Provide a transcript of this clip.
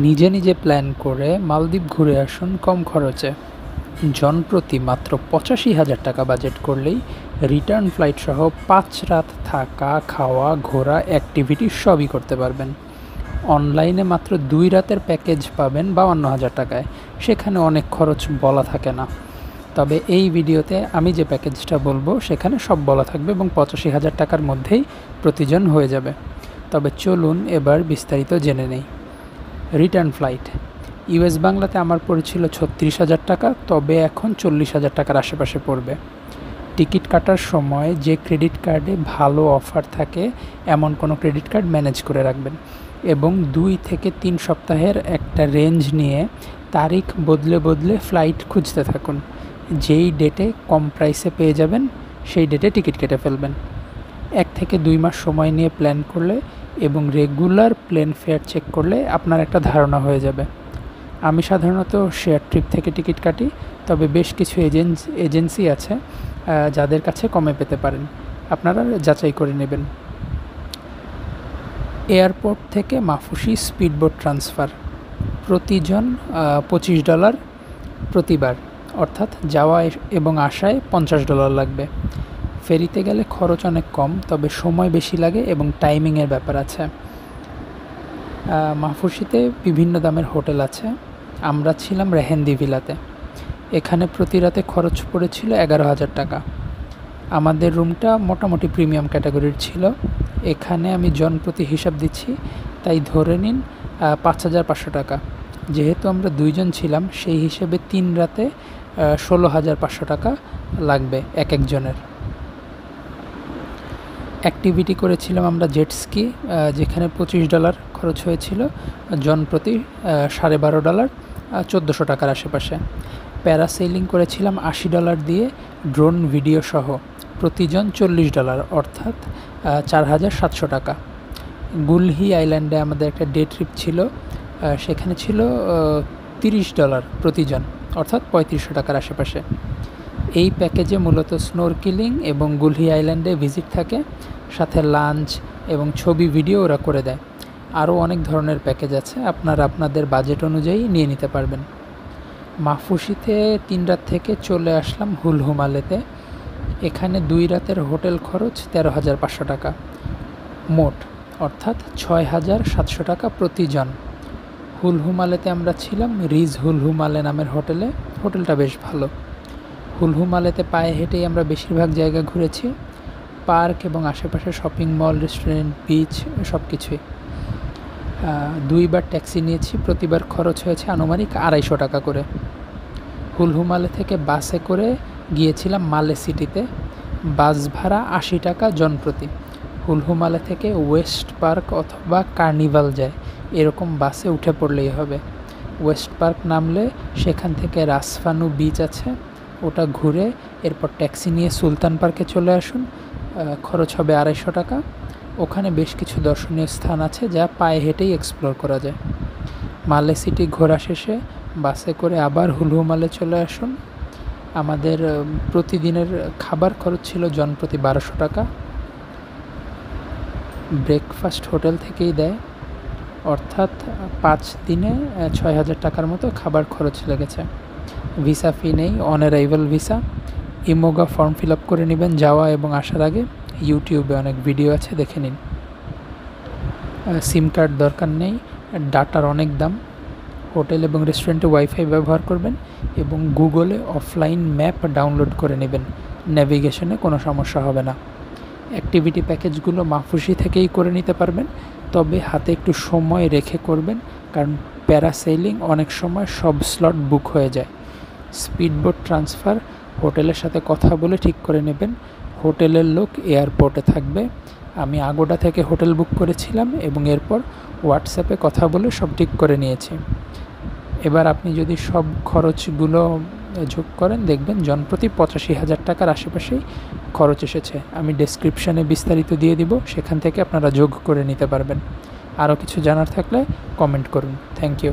নিজে নিজে প্ল্যান করে মালদ্বীপ ঘুরে আসুন কম খরচে। জনপ্রতি মাত্র ৮৫,০০০ টাকা বাজেট করলেই রিটার্ন ফ্লাইট সহ ৫ রাত থাকা, খাওয়া, ঘোরা, অ্যাক্টিভিটি সবই করতে পারবেন। অনলাইনে মাত্র ২ রাতের প্যাকেজ পাবেন ৫২,০০০ টাকায়। সেখানে অনেক খরচ বলা থাকে না, তবে এই ভিডিওতে আমি যে প্যাকেজটা বলবো সেখানে সব বলা থাকবে এবং ৮৫,০০০ টাকার মধ্যেই প্রতিজন হয়ে যাবে। তবে চলুন এবার বিস্তারিত জেনে নেই। রিটার্ন ফ্লাইট ইউএস বাংলাতে আমার পড়েছিল ৩৬,০০০ টাকা, তবে এখন ৪০,০০০ টাকার আশেপাশে পড়বে। টিকিট কাটার সময় যে ক্রেডিট কার্ডে ভালো অফার থাকে এমন কোনো ক্রেডিট কার্ড ম্যানেজ করে রাখবেন এবং ২ থেকে ৩ সপ্তাহের একটা রেঞ্জ নিয়ে তারিখ বদলে বদলে ফ্লাইট খুঁজতে থাকুন। যেই ডেটে কম প্রাইসে পেয়ে যাবেন সেই ডেটে টিকিট কেটে ফেলবেন। ১ থেকে ২ মাস সময় নিয়ে প্ল্যান করলে এবং রেগুলার প্লেন ফেয়ার চেক করলে আপনার একটা ধারণা হয়ে যাবে। আমি সাধারণত শেয়ার ট্রিপ থেকে টিকিট কাটি, তবে বেশ কিছু এজেন্সি আছে যাদের কাছে কমে পেতে পারেন। আপনারা যাচাই করে নেবেন। এয়ারপোর্ট থেকে মাফুসি স্পিডবোট ট্রান্সফার প্রতিজন $২৫ প্রতিবার, অর্থাৎ যাওয়া এবং আসায় $৫০ লাগবে। ফেরিতে গেলে খরচ অনেক কম, তবে সময় বেশি লাগে এবং টাইমিংয়ের ব্যাপার আছে। মাফুসিতে বিভিন্ন দামের হোটেল আছে। আমরা ছিলাম রেহেন্দি ভিলাতে। এখানে প্রতি রাতে খরচ পড়েছিল ১১,০০০ টাকা। আমাদের রুমটা মোটামুটি প্রিমিয়াম ক্যাটাগরির ছিল। এখানে আমি জনপ্রতি হিসাব দিচ্ছি, তাই ধরে নিন ৫,৫০০ টাকা। যেহেতু আমরা ২ জন ছিলাম, সেই হিসেবে ৩ রাতে ১৬,৫০০ টাকা লাগবে এক একজনের। অ্যাক্টিভিটি করেছিলাম আমরা জেট স্কি, যেখানে $২৫ খরচ হয়েছিল, জনপ্রতি $১২.৫ ১৪০০ টাকার আশেপাশে। প্যারাসেইলিং করেছিলাম $৮০ দিয়ে, ড্রোন ভিডিও সহ, প্রতিজন $৪০, অর্থাৎ ৪,৭০০ টাকা। গুলহি আইল্যান্ডে আমাদের একটা ডে ট্রিপ ছিল, সেখানে ছিল $৩০ প্রতিজন, অর্থাৎ ৩৫০০ টাকার আশেপাশে। এই প্যাকেজে মূলত স্নোরকেলিং এবং গুলহি আইল্যান্ডে ভিজিট থাকে, সাথে লাঞ্চ এবং ছবি ভিডিও ওরা করে দেয়। আরও অনেক ধরনের প্যাকেজ আছে, আপনারা আপনাদের বাজেট অনুযায়ী নিয়ে নিতে পারবেন। মাফুসিতে ৩ রাত থেকে চলে আসলাম হুলহুমালেতে। এখানে ২ রাতের হোটেল খরচ ১৩,৫০০ টাকা মোট, অর্থাৎ ৬,৭০০ টাকা প্রতিজন। হুলহুমালেতে আমরা ছিলাম রিজ হুলহুমালে নামের হোটেলে। হোটেলটা বেশ ভালো। হুলহুমালেতে পায়ে হেঁটেই আমরা বেশিরভাগ জায়গা ঘুরেছি, পার্ক এবং আশেপাশে শপিং মল, রেস্টুরেন্ট, বিচ, সব কিছুই। ২ বার ট্যাক্সি নিয়েছি, প্রতিবার খরচ হয়েছে আনুমানিক ২৫০ টাকা করে। হুলহুমালে থেকে বাসে করে গিয়েছিলাম মালে সিটিতে। বাস ভাড়া ৮০ টাকা জনপ্রতি। হুলহুমালে থেকে ওয়েস্ট পার্ক অথবা কার্নিভাল যায়, এরকম বাসে উঠে পড়লেই হবে। ওয়েস্ট পার্ক নামলে সেখান থেকে রাসফানু বিচ আছে, ওটা ঘুরে এরপর ট্যাক্সি নিয়ে সুলতান পার্কে চলে আসুন। খরচ হবে ২৫০ টাকা। ওখানে বেশ কিছু দর্শনীয় স্থান আছে যা পায়ে হেঁটেই এক্সপ্লোর করা যায়। মালে সিটি ঘোরা শেষে বাসে করে আবার হুলহুমালে চলে আসুন। আমাদের প্রতিদিনের খাবার খরচ ছিল জনপ্রতি ১২০০ টাকা। ব্রেকফাস্ট হোটেল থেকেই দেয়, অর্থাৎ ৫ দিনে ৬,০০০ টাকার মতো খাবার খরচ লেগেছে। ভিসা ফি নেই, অন অ্যারাইভাল ভিসা। ইমোগা ফর্ম ফিল আপ করে নেবেন যাওয়া এবং আসার আগে। ইউটিউবে অনেক ভিডিও আছে, দেখে নিন। সিম কার্ড দরকার নেই, ডাটার অনেক দাম। হোটেল এবং রেস্টুরেন্টে ওয়াইফাই ব্যবহার করবেন এবং গুগলে অফলাইন ম্যাপ ডাউনলোড করে নেবেন, নেভিগেশনে কোনো সমস্যা হবে না। অ্যাক্টিভিটি প্যাকেজগুলো মাফুসি থেকেই করে নিতে পারবেন, তবে হাতে একটু সময় রেখে করবেন, কারণ প্যারাসেইলিং অনেক সময় সব স্লট বুক হয়ে যায়। স্পিডবোট ট্রান্সফার হোটেলের সাথে কথা বলে ঠিক করে নেবেন। হোটেলের লোক এয়ারপোর্টে থাকবে। আমি আগোডা থেকে হোটেল বুক করেছিলাম এবং এরপর হোয়াটসঅ্যাপে কথা বলে সব ঠিক করে নিয়েছি। এবার আপনি যদি সব খরচগুলো যোগ করেন, দেখবেন জনপ্রতি ৮৫,০০০ টাকার আশেপাশেই খরচ এসেছে। আমি ডেসক্রিপশানে বিস্তারিত দিয়ে দিব, সেখান থেকে আপনারা যোগ করে নিতে পারবেন। আরও কিছু জানার থাকলে কমেন্ট করুন। Thank you.